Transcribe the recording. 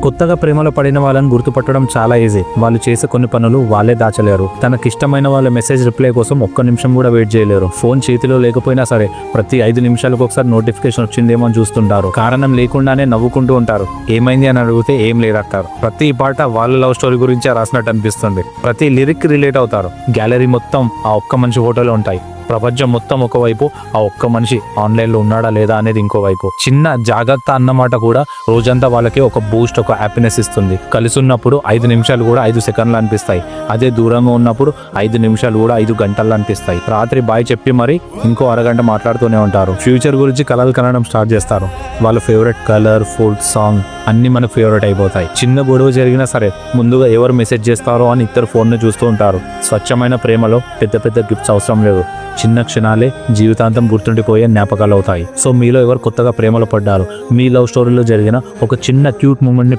కొత్తగా ప్రేమలో పడిన వాళ్ళని గుర్తుపట్టడం చాలా ఈజీ. వాళ్ళు చేసే కొన్ని పనులు వాళ్ళే దాచలేరు. తనకిష్టమైన వాళ్ళ మెసేజ్ రిప్లై కోసం ఒక్క నిమిషం కూడా వెయిట్ చేయలేరు. ఫోన్ చేతిలో లేకపోయినా సరే ప్రతి 5 నిమిషాలకు ఒకసారి నోటిఫికేషన్ వచ్చిందేమో అని చూస్తుంటారు. కారణం లేకుండానే నవ్వుకుంటూ ఉంటారు. ఏమైంది అని అడిగితే ఏం లేదంటారు. ప్రతి పాట వాళ్ళ లవ్ స్టోరీ గురించే రాసినట్టు అనిపిస్తుంది. ప్రతి లిరిక్ రిలేట్ అవుతారు. గ్యాలరీ మొత్తం ఆ ఒక్క మనిషి ఫోటోలు ఉంటాయి. ప్రపంచం మొత్తం ఒకవైపు, ఆ ఒక్క మనిషి ఆన్లైన్లో ఉన్నాడా లేదా అనేది ఇంకోవైపు. చిన్న జాగ్రత్త అన్నమాట కూడా రోజంతా వాళ్ళకి ఒక బూస్ట్, ఒక హ్యాపీనెస్ ఇస్తుంది. కలిసి ఉన్నప్పుడు 5 నిమిషాలు కూడా 5 సెకండ్లు అనిపిస్తాయి. అదే దూరంగా ఉన్నప్పుడు 5 నిమిషాలు కూడా 5 గంటలు అనిపిస్తాయి. రాత్రి బాయ్ చెప్పి మరి ఇంకో అరగంట మాట్లాడుతూనే ఉంటారు. ఫ్యూచర్ గురించి కలలు కనడం స్టార్ట్ చేస్తారు. వాళ్ళ ఫేవరెట్ కలర్, ఫుడ్, సాంగ్ అన్ని మనకు ఫేవరెట్ అయిపోతాయి. చిన్న గొడవ జరిగినా సరే ముందుగా ఎవరు మెసేజ్ చేస్తారో అని ఇద్దరు ఫోన్ను చూస్తూ ఉంటారు. స్వచ్ఛమైన ప్రేమలో పెద్ద పెద్ద గిఫ్ట్స్ అవసరం లేదు. చిన్న క్షణాలే జీవితాంతం గుర్తుండిపోయే జ్ఞాపకాలు అవుతాయి. సో మీలో ఎవరు కొత్తగా ప్రేమలో పడ్డారు? మీ లవ్ స్టోరీలో జరిగిన ఒక చిన్న క్యూట్ మూమెంట్ని